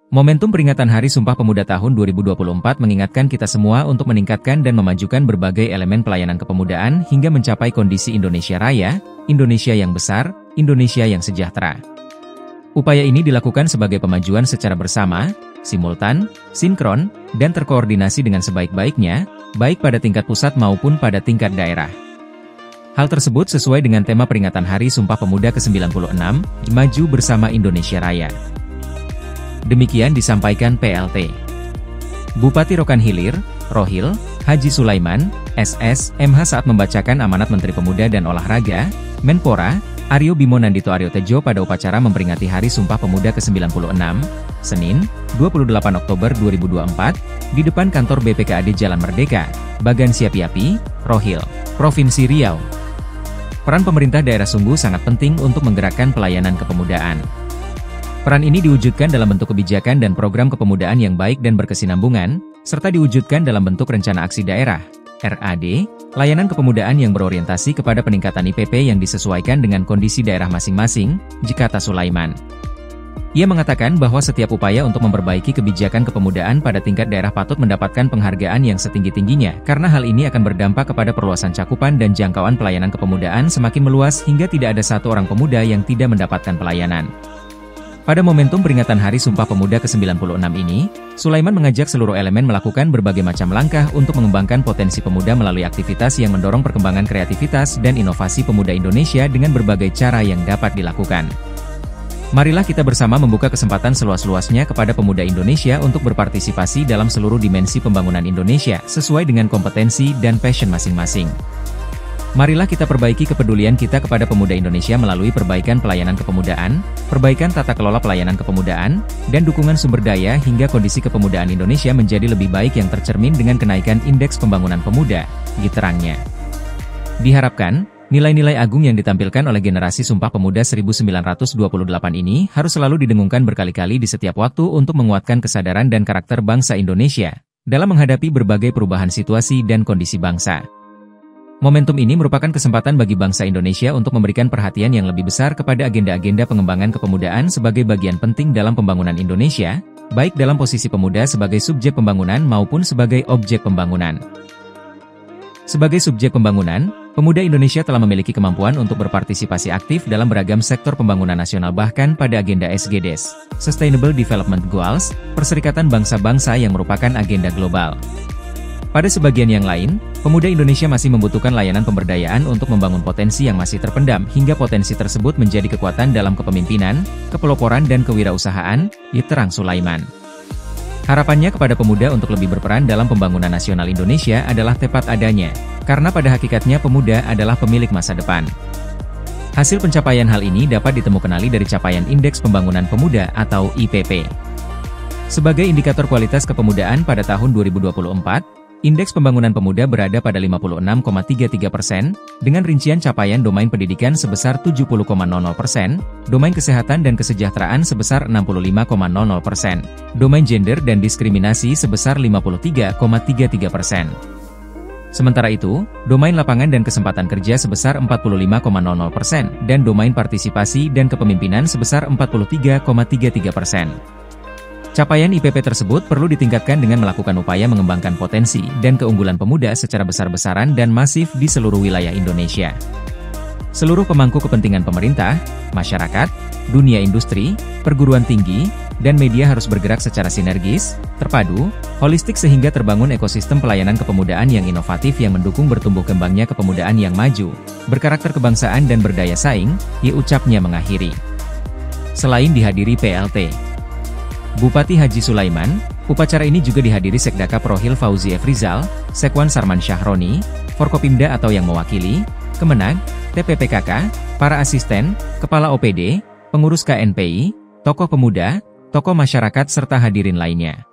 Momentum peringatan Hari Sumpah Pemuda tahun 2024 mengingatkan kita semua untuk meningkatkan dan memajukan berbagai elemen pelayanan kepemudaan hingga mencapai kondisi Indonesia Raya, Indonesia yang besar, Indonesia yang sejahtera. Upaya ini dilakukan sebagai pemajuan secara bersama, simultan, sinkron, dan terkoordinasi dengan sebaik-baiknya, baik pada tingkat pusat maupun pada tingkat daerah. Hal tersebut sesuai dengan tema peringatan Hari Sumpah Pemuda ke-96, Maju Bersama Indonesia Raya. Demikian disampaikan PLT. Bupati Rokan Hilir, Rohil, Haji Sulaiman, SS, MH saat membacakan amanat Menteri Pemuda dan Olahraga, Menpora, Aryo Bimo Nandito Aryo Tejo pada upacara memperingati Hari Sumpah Pemuda ke-96, Senin, 28 Oktober 2024, di depan kantor BPKAD Jalan Merdeka, Bagan Siapi-Api, Rohil, Provinsi Riau. Peran pemerintah daerah sungguh sangat penting untuk menggerakkan pelayanan kepemudaan. Peran ini diwujudkan dalam bentuk kebijakan dan program kepemudaan yang baik dan berkesinambungan, serta diwujudkan dalam bentuk rencana aksi daerah, RAD, layanan kepemudaan yang berorientasi kepada peningkatan IPP yang disesuaikan dengan kondisi daerah masing-masing, kata Sulaiman. Ia mengatakan bahwa setiap upaya untuk memperbaiki kebijakan kepemudaan pada tingkat daerah patut mendapatkan penghargaan yang setinggi-tingginya, karena hal ini akan berdampak kepada perluasan cakupan dan jangkauan pelayanan kepemudaan semakin meluas hingga tidak ada satu orang pemuda yang tidak mendapatkan pelayanan. Pada momentum peringatan Hari Sumpah Pemuda ke-96 ini, Sulaiman mengajak seluruh elemen melakukan berbagai macam langkah untuk mengembangkan potensi pemuda melalui aktivitas yang mendorong perkembangan kreativitas dan inovasi pemuda Indonesia dengan berbagai cara yang dapat dilakukan. Marilah kita bersama membuka kesempatan seluas-luasnya kepada pemuda Indonesia untuk berpartisipasi dalam seluruh dimensi pembangunan Indonesia sesuai dengan kompetensi dan passion masing-masing. Marilah kita perbaiki kepedulian kita kepada pemuda Indonesia melalui perbaikan pelayanan kepemudaan, perbaikan tata kelola pelayanan kepemudaan, dan dukungan sumber daya hingga kondisi kepemudaan Indonesia menjadi lebih baik yang tercermin dengan kenaikan Indeks Pembangunan Pemuda, diterangnya. Diharapkan, nilai-nilai agung yang ditampilkan oleh generasi Sumpah Pemuda 1928 ini harus selalu didengungkan berkali-kali di setiap waktu untuk menguatkan kesadaran dan karakter bangsa Indonesia dalam menghadapi berbagai perubahan situasi dan kondisi bangsa. Momentum ini merupakan kesempatan bagi bangsa Indonesia untuk memberikan perhatian yang lebih besar kepada agenda-agenda pengembangan kepemudaan sebagai bagian penting dalam pembangunan Indonesia, baik dalam posisi pemuda sebagai subjek pembangunan maupun sebagai objek pembangunan. Sebagai subjek pembangunan, pemuda Indonesia telah memiliki kemampuan untuk berpartisipasi aktif dalam beragam sektor pembangunan nasional bahkan pada agenda SDGs, Sustainable Development Goals, Perserikatan Bangsa-Bangsa yang merupakan agenda global. Pada sebagian yang lain, pemuda Indonesia masih membutuhkan layanan pemberdayaan untuk membangun potensi yang masih terpendam hingga potensi tersebut menjadi kekuatan dalam kepemimpinan, kepeloporan dan kewirausahaan, diterang Sulaiman. Harapannya kepada pemuda untuk lebih berperan dalam pembangunan nasional Indonesia adalah tepat adanya, karena pada hakikatnya pemuda adalah pemilik masa depan. Hasil pencapaian hal ini dapat ditemukanali dari capaian Indeks Pembangunan Pemuda atau IPP. Sebagai indikator kualitas kepemudaan pada tahun 2024, Indeks Pembangunan Pemuda berada pada 56,33%, dengan rincian capaian domain pendidikan sebesar 70,00%, domain kesehatan dan kesejahteraan sebesar 65,00%, domain gender dan diskriminasi sebesar 53,33%. Sementara itu, domain lapangan dan kesempatan kerja sebesar 45,00%, dan domain partisipasi dan kepemimpinan sebesar 43,33%. Capaian IPP tersebut perlu ditingkatkan dengan melakukan upaya mengembangkan potensi dan keunggulan pemuda secara besar-besaran dan masif di seluruh wilayah Indonesia. Seluruh pemangku kepentingan pemerintah, masyarakat, dunia industri, perguruan tinggi, dan media harus bergerak secara sinergis, terpadu, holistik sehingga terbangun ekosistem pelayanan kepemudaan yang inovatif yang mendukung bertumbuh kembangnya kepemudaan yang maju, berkarakter kebangsaan dan berdaya saing, ucapnya mengakhiri. Selain dihadiri PLT Bupati Haji Sulaiman, upacara ini juga dihadiri Sekdakap Rohil Fauzi F. Rizal, Sekwan Sarman Syahroni, Forkopimda atau yang mewakili, Kemenag, TPPKK, para asisten, kepala OPD, pengurus KNPI, tokoh pemuda, tokoh masyarakat serta hadirin lainnya.